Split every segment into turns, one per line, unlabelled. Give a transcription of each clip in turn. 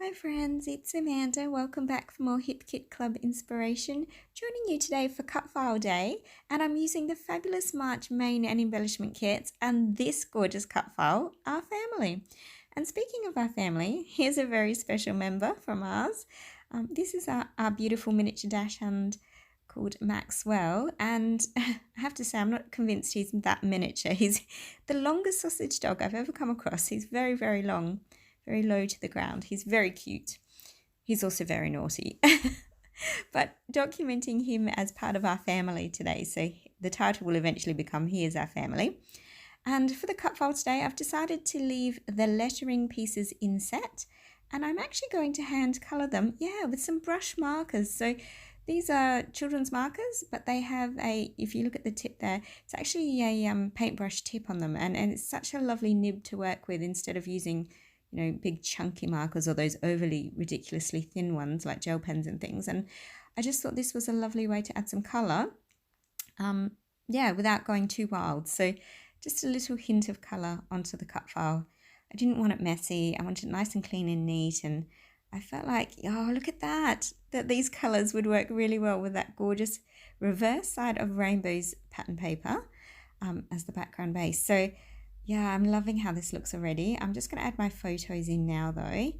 Hi friends, it's Amanda. Welcome back for more Hip Kit Club inspiration. Joining you today for Cut File Day, and I'm using the fabulous March main and embellishment kits and this gorgeous cut file, Our Family. And speaking of our family, here's a very special member from ours. This is our beautiful miniature dachshund called Maxwell, and I have to say I'm not convinced he's that miniature. He's the longest sausage dog I've ever come across. He's very, very long. Very low to the ground. He's very cute. He's also very naughty. But documenting him as part of our family today, so the title will eventually become He is Our Family. And for the cut file today, I've decided to leave the lettering pieces inset, and I'm actually going to hand colour them, with some brush markers. So these are children's markers, but they have if you look at the tip there, it's actually a paintbrush tip on them, and it's such a lovely nib to work with instead of using big chunky markers or those overly ridiculously thin ones like gel pens and things. And I just thought this was a lovely way to add some colour, without going too wild. So just a little hint of colour onto the cut file. I didn't want it messy. I wanted it nice and clean and neat, and I felt like, oh, look at that these colours would work really well with that gorgeous reverse side of Rainbow's pattern paper as the background base. So yeah, I'm loving how this looks already. I'm just going to add my photos in now though.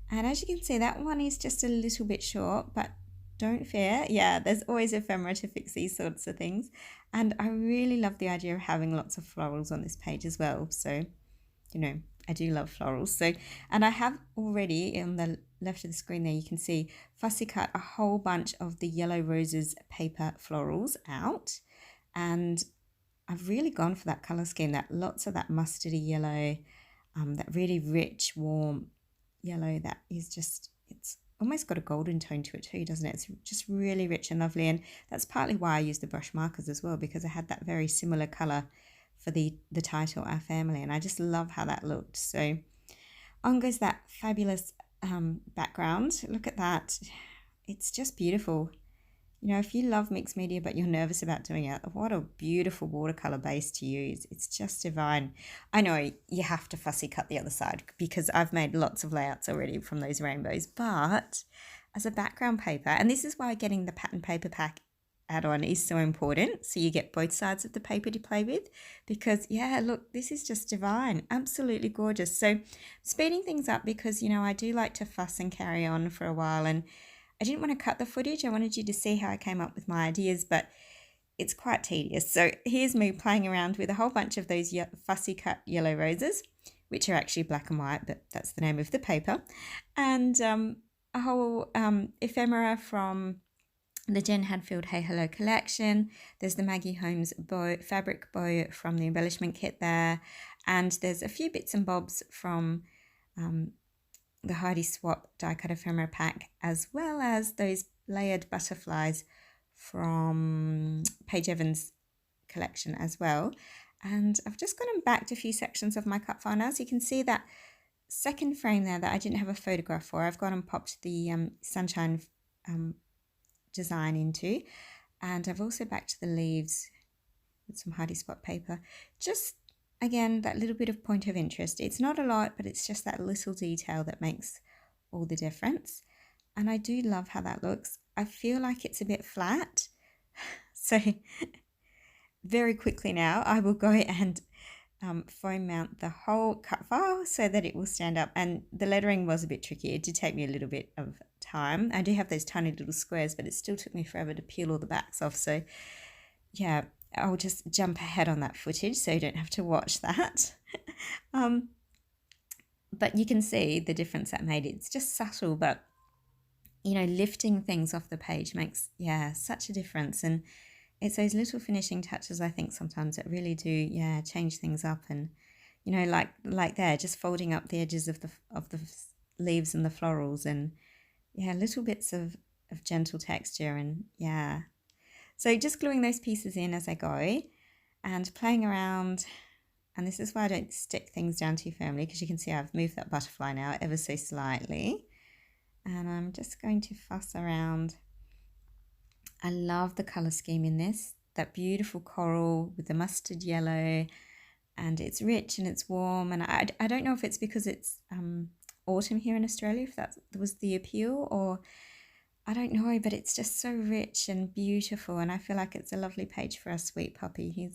And as you can see, that one is just a little bit short, but don't fear. Yeah, there's always ephemera to fix these sorts of things. And I really love the idea of having lots of florals on this page as well. So, I do love florals. So, and I have already on the left of the screen there, you can see fussy cut a whole bunch of the Yellow Roses paper florals out. And I've really gone for that colour scheme, lots of that mustardy yellow, that really rich, warm yellow that is just, it's almost got a golden tone to it too, doesn't it? It's just really rich and lovely, and that's partly why I use the brush markers as well, because I had that very similar colour for the title, Our Family, and I just love how that looked. So on goes that fabulous background. Look at that. It's just beautiful. If you love mixed media but you're nervous about doing it, what a beautiful watercolor base to use. It's just divine. I know you have to fussy cut the other side because I've made lots of layouts already from those rainbows, but as a background paper, and this is why getting the pattern paper pack add-on is so important, so you get both sides of the paper to play with, because look, this is just divine, absolutely gorgeous. So speeding things up because I do like to fuss and carry on for a while, and I didn't want to cut the footage. I wanted you to see how I came up with my ideas, but it's quite tedious. So here's me playing around with a whole bunch of those fussy cut yellow roses, which are actually black and white, but that's the name of the paper, and a whole ephemera from the Jen Hadfield Hey Hello collection. There's the Maggie Holmes fabric bow from the embellishment kit there, and there's a few bits and bobs from the Heidi Swapp die cut ephemera pack, as well as those layered butterflies from Paige Evans collection as well. And I've just gone and backed a few sections of my cut file now, so you can see that second frame there that I didn't have a photograph for. I've gone and popped the sunshine design into, and I've also backed the leaves with some Heidi Swapp paper. Just again, that little bit of point of interest. It's not a lot, but it's just that little detail that makes all the difference. And I do love how that looks. I feel like it's a bit flat. So very quickly now, I will go and foam mount the whole cut file so that it will stand up. And the lettering was a bit tricky. It did take me a little bit of time. I do have those tiny little squares, but it still took me forever to peel all the backs off. So yeah, I'll just jump ahead on that footage so you don't have to watch that. But you can see the difference that made. It's just subtle, but lifting things off the page makes such a difference. And it's those little finishing touches, I think, sometimes that really do change things up. And like there, just folding up the edges of the leaves and the florals, and little bits of gentle texture, and so just gluing those pieces in as I go and playing around. And this is why I don't stick things down too firmly, because you can see I've moved that butterfly now ever so slightly. And I'm just going to fuss around. I love the colour scheme in this, that beautiful coral with the mustard yellow, and it's rich and it's warm. And I don't know if it's because it's autumn here in Australia, if that was the appeal, or I don't know, but it's just so rich and beautiful, and I feel like it's a lovely page for our sweet puppy.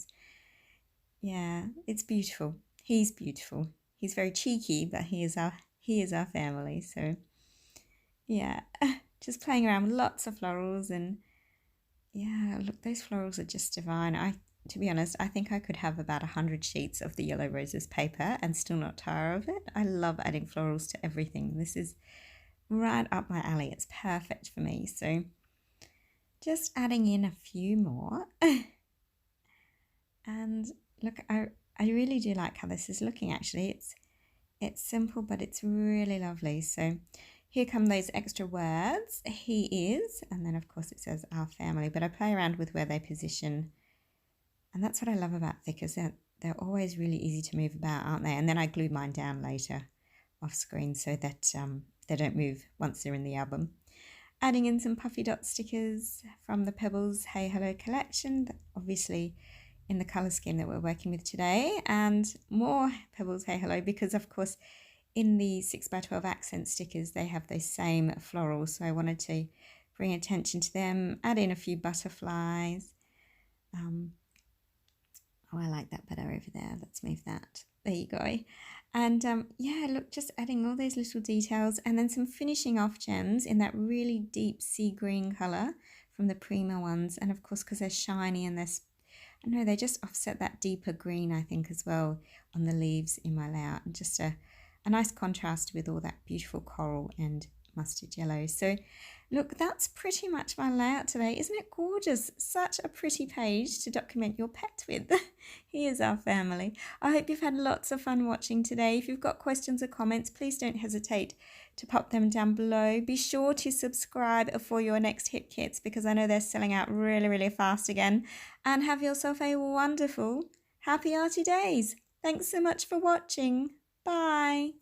Yeah, it's beautiful. He's beautiful. He's very cheeky, but he is our family. So yeah, just playing around with lots of florals, and yeah, look, those florals are just divine. To be honest, I think I could have about 100 sheets of the Yellow Roses paper and still not tire of it. I love adding florals to everything. This is right up my alley. It's perfect for me. So just adding in a few more. And look, I really do like how this is looking actually. It's simple, but it's really lovely. So here come those extra words. He is, and then of course it says our family, but I play around with where they position. And that's what I love about thickers. They're always really easy to move about, aren't they? And then I glue mine down later off screen so that they don't move once they're in the album. Adding in some puffy dot stickers from the Pebbles Hey Hello collection, obviously in the colour scheme that we're working with today, and more Pebbles Hey Hello because of course in the 6x12 accent stickers they have those same florals, so I wanted to bring attention to them, add in a few butterflies. Oh, I like that better over there. Let's move that. There you go. And yeah, look, just adding all those little details and then some finishing off gems in that really deep sea green colour from the Prima ones. And of course, because they're shiny and I know they just offset that deeper green, I think, as well on the leaves in my layout. And just a nice contrast with all that beautiful coral and mustard yellow. So look, that's pretty much my layout today. Isn't it gorgeous? Such a pretty page to document your pet with. Here's our family. I hope you've had lots of fun watching today. If you've got questions or comments, please don't hesitate to pop them down below. Be sure to subscribe for your next hit kits because I know they're selling out really, really fast again. And have yourself a wonderful, happy arty days. Thanks so much for watching. Bye.